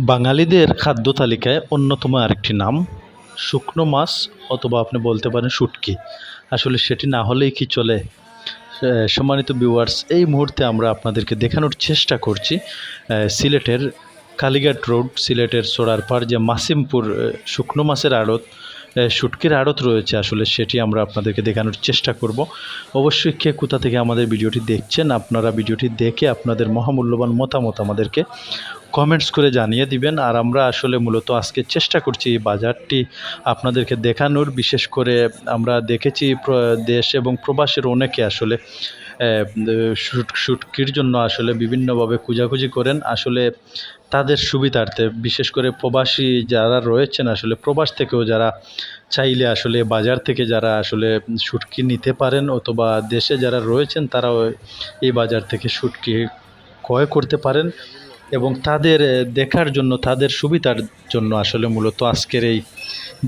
বাঙালিদের খাদ্য তালিকায় অন্যতম আরেকটি নাম শুকনো মাছ অথবা আপনি বলতে পারেন শুটকি। আসলে সেটি না হলেই কি চলে? সম্মানিত ভিউয়ার্স, এই মুহূর্তে আমরা আপনাদেরকে দেখানোর চেষ্টা করছি সিলেটের কালীঘাট রোড, সিলেটের সোড়ারপাড় যে মাসিমপুর শুকনো মাছের আড়ত, শুটকির আড়ত রয়েছে, আসলে সেটি আমরা আপনাদেরকে দেখানোর চেষ্টা করব। অবশ্যই কে কোথা থেকে আমাদের ভিডিওটি দেখছেন, আপনারা ভিডিওটি দেখে আপনাদের মহামূল্যবান মতামত আমাদেরকে কমেন্টস করে জানিয়ে দিবেন। আর আমরা আসলে মূলত আজকে চেষ্টা করছি এই বাজারটি আপনাদেরকে দেখানোর। বিশেষ করে আমরা দেখেছি দেশ এবং প্রবাসের অনেকে আসলে শুটকির জন্য আসলে বিভিন্নভাবে খোঁজাখুঁজি করেন। আসলে তাদের সুবিধার্থে, বিশেষ করে প্রবাসী যারা রয়েছেন, আসলে প্রবাস থেকেও যারা চাইলে আসলে বাজার থেকে যারা আসলে শুটকি নিতে পারেন, অথবা দেশে যারা রয়েছেন তারাও এই বাজার থেকে শুটকি ক্রয় করতে পারেন। এবং তাদের দেখার জন্য, তাদের সুবিধার জন্য আসলে মূলত আজকের এই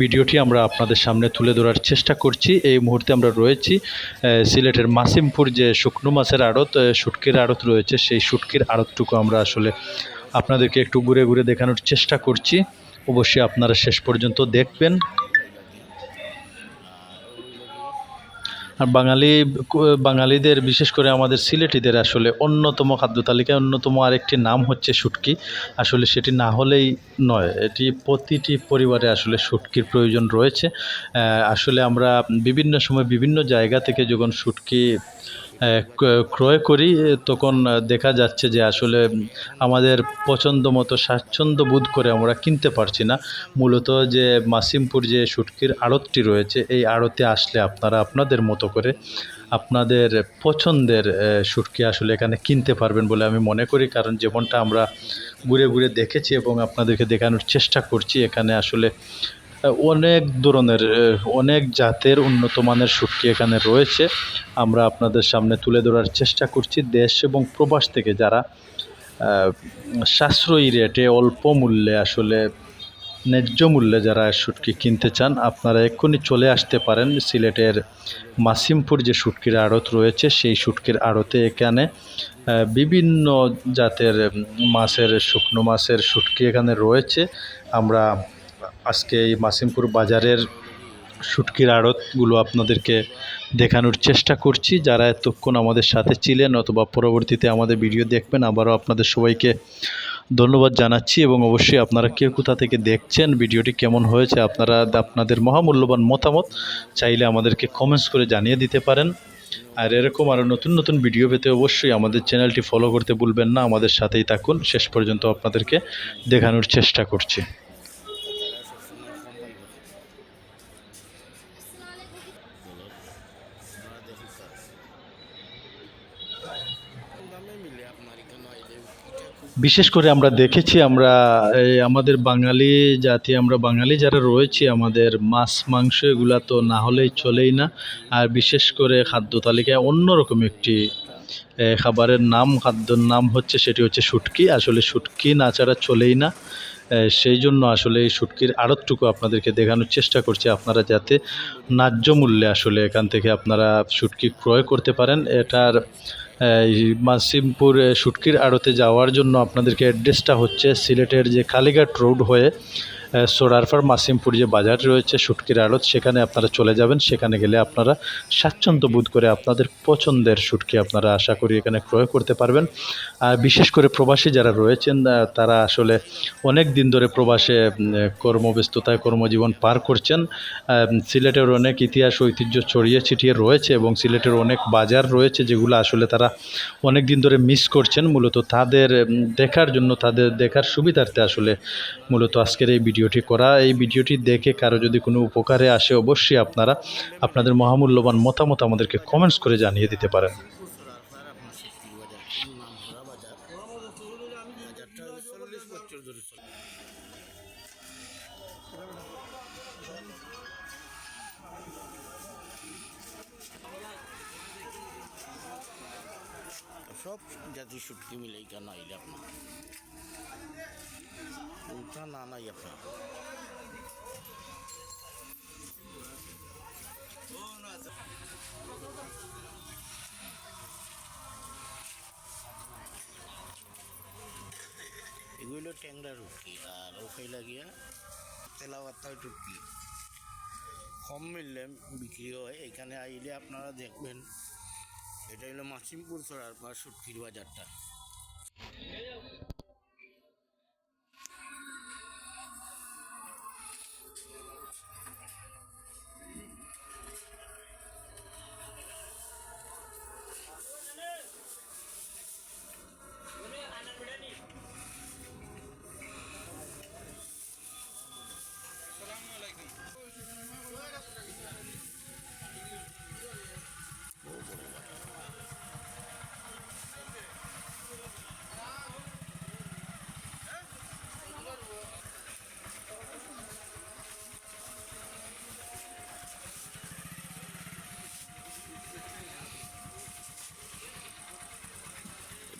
ভিডিওটি আমরা আপনাদের সামনে তুলে ধরার চেষ্টা করছি। এই মুহূর্তে আমরা রয়েছি সিলেটের মাসিমপুর যে শুকনো মাছের আড়ত, শুটকির আড়ত রয়েছে, সেই শুটকির আড়তটুকু আমরা আসলে আপনাদেরকে একটু ঘুরে ঘুরে দেখানোর চেষ্টা করছি। অবশ্যই আপনারা শেষ পর্যন্ত দেখবেন। আর বাঙালিদের, বিশেষ করে আমাদের সিলেটিদের আসলে অন্যতম খাদ্য তালিকায় অন্যতম আরেকটি নাম হচ্ছে শুটকি। আসলে সেটি না হলেই নয়, এটি প্রতিটি পরিবারে আসলে শুটকির প্রয়োজন রয়েছে। আসলে আমরা বিভিন্ন সময় বিভিন্ন জায়গা থেকে যখন শুটকি ক্রয় করি, তখন দেখা যাচ্ছে যে আসলে আমাদের পছন্দ মতো স্বাচ্ছন্দ্য বোধ করে আমরা কিনতে পারছি না। মূলত যে মাসিমপুর যে শুটকির আড়তটি রয়েছে, এই আড়তে আসলে আপনারা আপনাদের মতো করে আপনাদের পছন্দের শুটকি আসলে এখানে কিনতে পারবেন বলে আমি মনে করি। কারণ যেমনটা আমরা ঘুরে ঘুরে দেখেছি এবং আপনাদেরকে দেখানোর চেষ্টা করছি, এখানে আসলে অনেক ধরনের, অনেক জাতের উন্নত মানের শুটকি এখানে রয়েছে। আমরা আপনাদের সামনে তুলে ধরার চেষ্টা করছি। দেশ এবং প্রবাস থেকে যারা সাশ্রয়ী রেটে অল্প মূল্যে, আসলে ন্যায্য মূল্যে যারা শুটকি কিনতে চান, আপনারা এক্ষুনি চলে আসতে পারেন সিলেটের মাসিমপুর যে শুটকির আড়ত রয়েছে, সেই শুটকির আড়তে। এখানে বিভিন্ন জাতের মাছের, শুকনো মাছের শুটকি এখানে রয়েছে। আমরা আজকে এই মাসিমপুর বাজারের শুটকির আড়তগুলো আপনাদেরকে দেখানোর চেষ্টা করছি। যারা এতক্ষণ আমাদের সাথে ছিলেন অথবা পরবর্তীতে আমাদের ভিডিও দেখবেন, আবারও আপনাদের সবাইকে ধন্যবাদ জানাচ্ছি। এবং অবশ্যই আপনারা কে কোথা থেকে দেখছেন, ভিডিওটি কেমন হয়েছে, আপনারা আপনাদের মহামূল্যবান মতামত চাইলে আমাদেরকে কমেন্টস করে জানিয়ে দিতে পারেন। আর এরকম আরও নতুন নতুন ভিডিও পেতে অবশ্যই আমাদের চ্যানেলটি ফলো করতে ভুলবেন না। আমাদের সাথেই থাকুন, শেষ পর্যন্ত আপনাদেরকে দেখানোর চেষ্টা করছি। বিশেষ করে আমরা দেখেছি, আমরা আমাদের বাঙালি জাতি, আমরা বাঙালি যারা রয়েছি, আমাদের মাছ মাংস এগুলা তো না হলেই চলেই না। আর বিশেষ করে খাদ্য তালিকায় অন্যরকম একটি খাবারের নাম, খাদ্যর নাম হচ্ছে, সেটি হচ্ছে শুটকি। আসলে শুটকি না ছাড়া চলেই না। সেই জন্য আসলে এই শুটকির আড়তটুকু আপনাদেরকে দেখানোর চেষ্টা করছি, আপনারা যাতে ন্যায্য মূল্যে আসলে এখান থেকে আপনারা শুটকি ক্রয় করতে পারেন। এটার এই মাসিমপুর শুটকির আড়তে যাওয়ার জন্য আপনাদেরকে অ্যাড্রেসটা হচ্ছে সিলেটের যে কালীঘাট রোড হয়ে সোড়ারপাড় মাসিমপুর যে বাজার রয়েছে শুটকির আড়ত, সেখানে আপনারা চলে যাবেন। সেখানে গেলে আপনারা স্বাচ্ছন্দ্য বোধ করে আপনাদের পছন্দের শুটকি আপনারা আশা করি এখানে ক্রয় করতে পারবেন। আর বিশেষ করে প্রবাসী যারা রয়েছেন, তারা আসলে অনেক দিন ধরে প্রবাসে কর্মব্যস্ততায় কর্মজীবন পার করছেন। সিলেটের অনেক ইতিহাস ঐতিহ্য ছড়িয়ে ছিটিয়ে রয়েছে এবং সিলেটের অনেক বাজার রয়েছে যেগুলো আসলে তারা অনেক দিন ধরে মিস করছেন। মূলত তাদের দেখার জন্য, তাদের দেখার সুবিধার্থে আসলে মূলত আজকের এই ভিডিওটি করা। এই ভিডিওটি দেখে কারো যদি কোনো উপকারে আসে, অবশ্যই আপনারা আপনাদের মহামূল্যবান মতামত আমাদেরকে কমেন্টস করে জানিয়ে দিতে পারেন। সব জাতির শুটকি মিলে কেন আইলে আপনার ওটা না নাই আপনার এগুলো হইল ট্যাংরা রুটকি আর ও খাইলা গিয়া তেলাওয়াত্তার টুটকি কম মূল্যে বিক্রি হয়। এখানে আইলে আপনারা দেখবেন এটা হলো মাসিমপুর চড়ার পর শুটকির বাজারটা।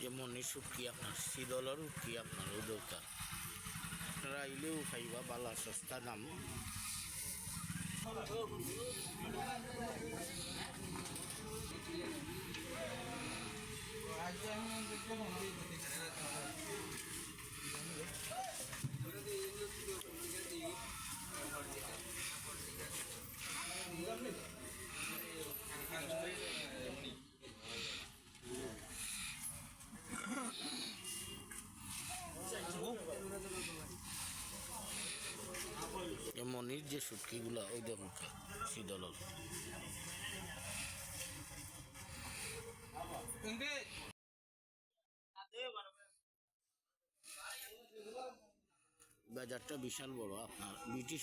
যে মনির শুটকি আপনার শীতলের উটকি আপনার ওই দরকার আপনারা আইলেও খাইবা বালা সস্তা দাম। মনির যে শুটকিগুলা ওই দেখুন শীতলের বাজারটা বিশাল বড় আপনার ব্রিটিশ